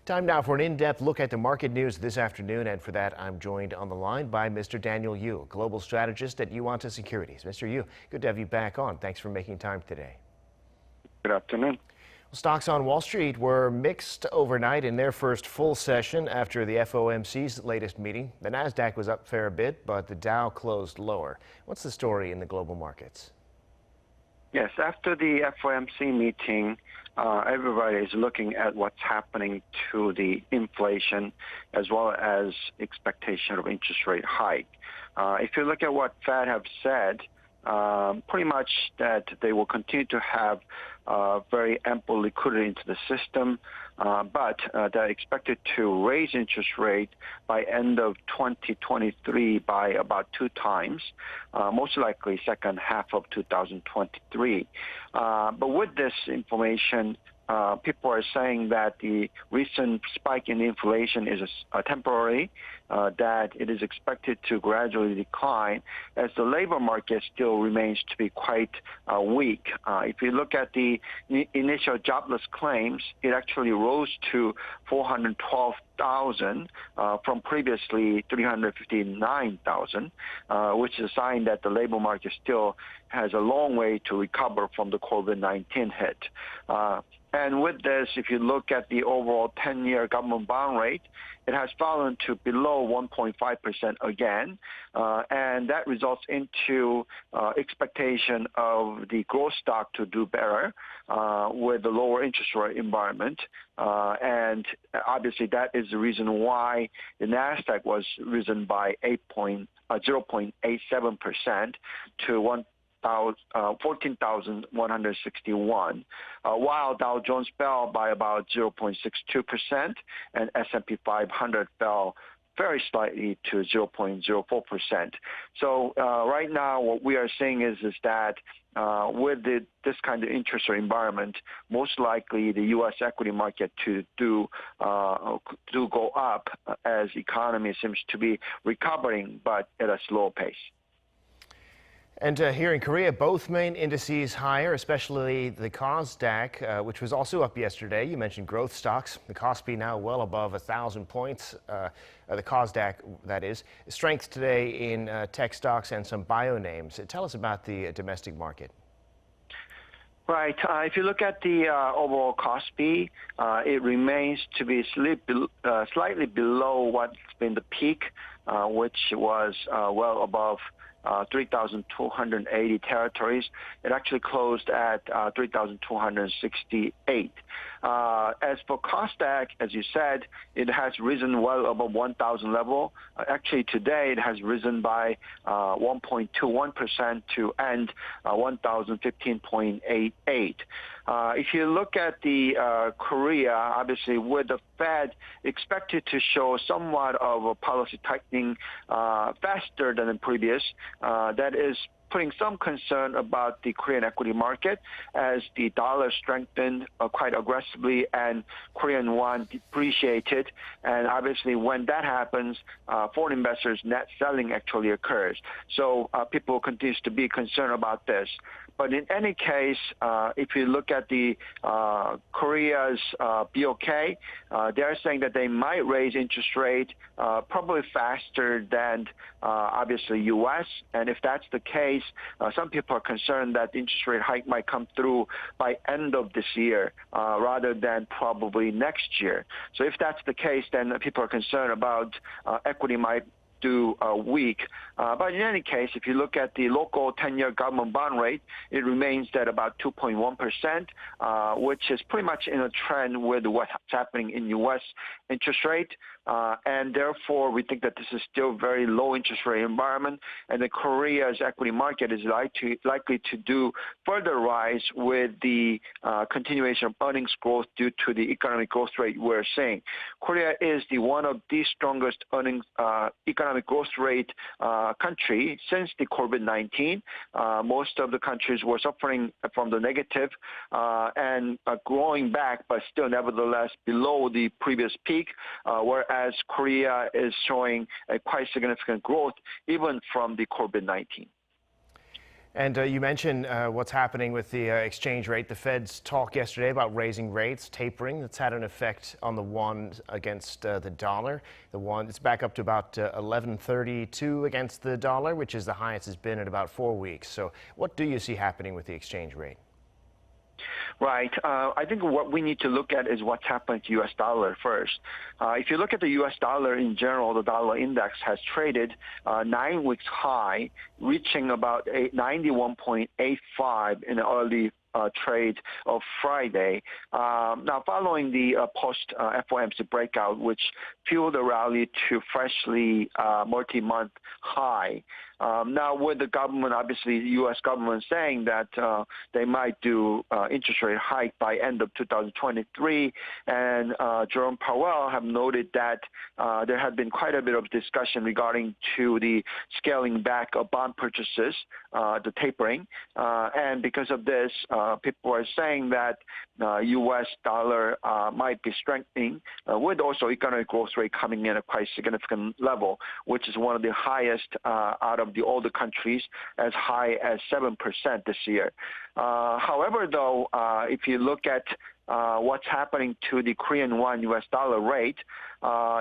Time now for an in-depth look at the market news this afternoon, and for that I'm joined on the line by Mr. Daniel Yu, global strategist at Yuanta Securities. Mr. Yu, good to have you back on. Thanks for making time today. Good afternoon. Well, stocks on Wall Street were mixed overnight in their first full session after the FOMC's latest meeting. The Nasdaq was up a fair bit, but the Dow closed lower. What's the story in the global markets? Yes, after the FOMC meeting, everybody is looking at what's happening to the inflation as well as expectation of interest rate hike. If you look at what Fed have said, pretty much that they will continue to have very ample liquidity into the system, but they're expected to raise interest rate by end of 2023 by about 2 times, most likely second half of 2023. But with this information, people are saying that the recent spike in inflation is temporary, that it is expected to gradually decline as the labor market still remains to be quite weak. If you look at the initial jobless claims, it actually rose to 412,000 from previously 359,000, which is a sign that the labor market still has a long way to recover from the COVID-19 hit. And with this, if you look at the overall 10-year government bond rate, it has fallen to below 1.5% again, and that results into expectation of the KOSDAQ to do better with the lower interest rate environment. And obviously that is the reason why the Nasdaq was risen by 0.87% to 14,161, while Dow Jones fell by about 0.62% and S&P 500 fell very slightly to 0.04%. So right now what we are seeing is that with this kind of interest rate environment, most likely the U.S. equity market to do go up as economy seems to be recovering, but at a slow pace. And here in Korea, both main indices higher, especially the KOSDAQ, which was also up yesterday. You mentioned growth stocks. The KOSPI now well above 1,000 points. The KOSDAQ, that is. Strength today in tech stocks and some bio names. Tell us about the domestic market. Right. If you look at the overall KOSPI, it remains to be slightly below what's been the peak, which was well above 3,280 territories. It actually closed at 3,268. As for KOSDAQ, as you said, it has risen well above 1,000 level. Actually, today it has risen by 1.21% to end 1,015.88. If you look at the Korea, obviously with the Fed expected to show somewhat of a policy tightening faster than the previous, that is putting some concern about the Korean equity market as the dollar strengthened quite aggressively and Korean won depreciated. And obviously when that happens, foreign investors net selling actually occurs. So people continue to be concerned about this. But in any case, if you look at the Korea's BOK, they're saying that they might raise interest rate probably faster than obviously U.S. And if that's the case, some people are concerned that the interest rate hike might come through by end of this year rather than probably next year. So if that's the case, then people are concerned about equity might do weak. But in any case, if you look at the local 10-year government bond rate, it remains at about 2.1%, which is pretty much in a trend with what's happening in U.S. interest rate. And therefore, we think that this is still very low interest rate environment, and the Korea's equity market is likely to do further rise with the continuation of earnings growth due to the economic growth rate we're seeing. Korea is one of the strongest earnings economic growth rate country since the COVID-19. Most of the countries were suffering from the negative and growing back, but still nevertheless below the previous peak, whereas Korea is showing a quite significant growth even from the COVID-19. And you mentioned what's happening with the exchange rate. The Fed's talk yesterday about raising rates, tapering. That's had an effect on the won against the dollar. The won, it's back up to about 11.32 against the dollar, which is the highest it's been in about 4 weeks. So what do you see happening with the exchange rate? Right. I think what we need to look at is what's happened to U.S. dollar first. If you look at the U.S. dollar in general, the dollar index has traded 9 weeks high, reaching about 91.85 in the early trade of Friday. Now, following the post FOMC breakout, which fueled the rally to freshly multi-month high. Now, with the government, obviously, the U.S. government saying that they might do interest rate hike by end of 2023, and Jerome Powell have noted that there had been quite a bit of discussion regarding to the scaling back of bond purchases, the tapering, and because of this, people are saying that U.S. dollar might be strengthening, with also economic growth rate coming in at quite significant level, which is one of the highest out of all the countries, as high as 7% this year. However, though, if you look at what's happening to the Korean won US dollar rate,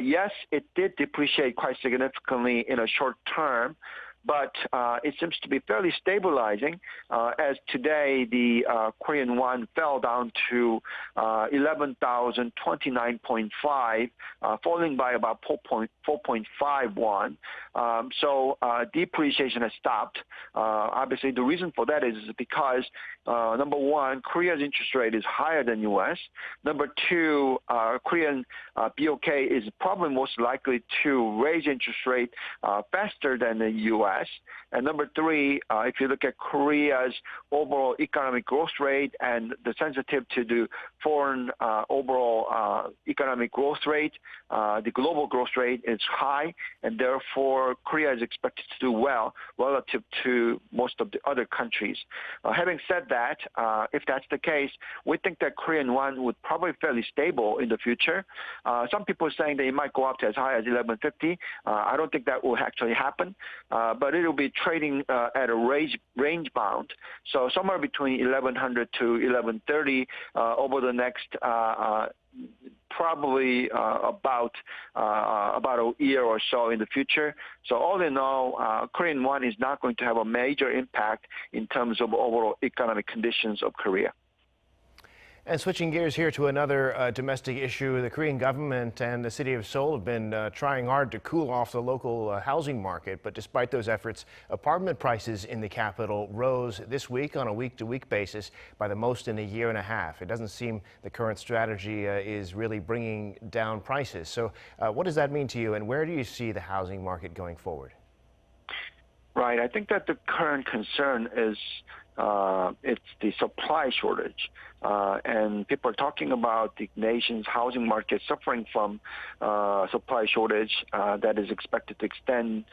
yes, it did depreciate quite significantly in a short term, but it seems to be fairly stabilizing, as today the Korean won fell down to 11,029.5, falling by about 4.5 won. So depreciation has stopped. Obviously, the reason for that is because, number one, Korea's interest rate is higher than U.S. Number two, Korean BOK is probably most likely to raise interest rate faster than the U.S. And number three, if you look at Korea's overall economic growth rate and the sensitive to the foreign overall economic growth rate, the global growth rate is high, and therefore Korea is expected to do well relative to most of the other countries. Having said that, if that's the case, we think that Korean won would probably be fairly stable in the future. Some people are saying that it might go up to as high as 11.50. I don't think that will actually happen, but it will be trading at a range bound. So somewhere between 1100 to 1130 over the next probably about a year or so in the future. So all in all, Korean won is not going to have a major impact in terms of overall economic conditions of Korea. And switching gears here to another domestic issue, the Korean government and the city of Seoul have been trying hard to cool off the local housing market. But despite those efforts, apartment prices in the capital rose this week on a week-to-week basis by the most in a year and a half. It doesn't seem the current strategy is really bringing down prices. So what does that mean to you, and where do you see the housing market going forward? Right. I think that the current concern is it's the supply shortage. And people are talking about the nation's housing market suffering from supply shortage that is expected to extend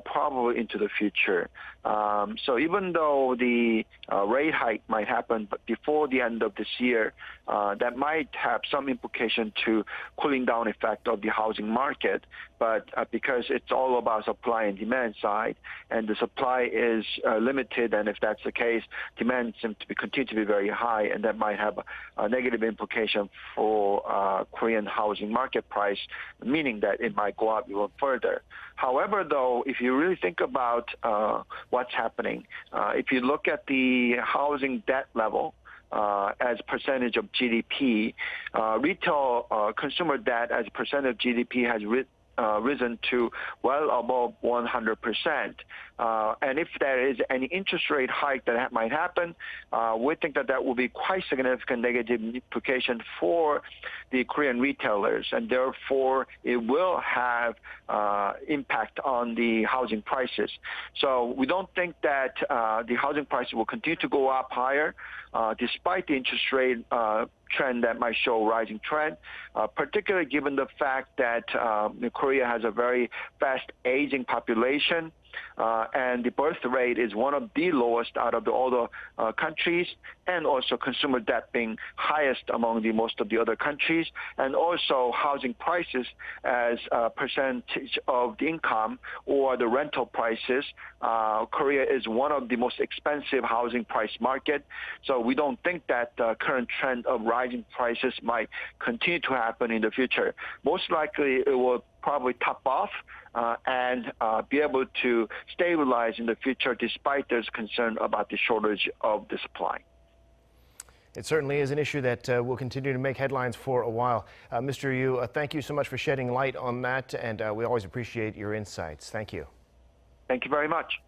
probably into the future. So even though the rate hike might happen but before the end of this year, that might have some implication to cooling down effect of the housing market. But because it's all about supply and demand side, and the supply is limited, and if that's the case, demand seems to continue to be very high, and that might have a negative implication for Korean housing market price, meaning that it might go up even further. However, though, if you really think about what's happening, if you look at the housing debt level, as percentage of GDP, retail consumer debt as a percent of GDP has risen to well above 100%. And if there is any interest rate hike that might happen, we think that that will be quite significant negative implication for the Korean retailers, and therefore it will have impact on the housing prices. So we don't think that the housing prices will continue to go up higher, despite the interest rate trend that might show a rising trend, particularly given the fact that Korea has a very fast aging population. and the birth rate is one of the lowest out of all the countries, and also consumer debt being highest among most of the other countries, and also housing prices as a percentage of the income or the rental prices. Korea is one of the most expensive housing price market, so we don't think that the current trend of rising prices might continue to happen in the future. Most likely, it will probably top off and be able to stabilize in the future, despite there's concern about the shortage of the supply. It certainly is an issue that will continue to make headlines for a while. Mr. Yu, thank you so much for shedding light on that, and we always appreciate your insights. Thank you. Thank you very much.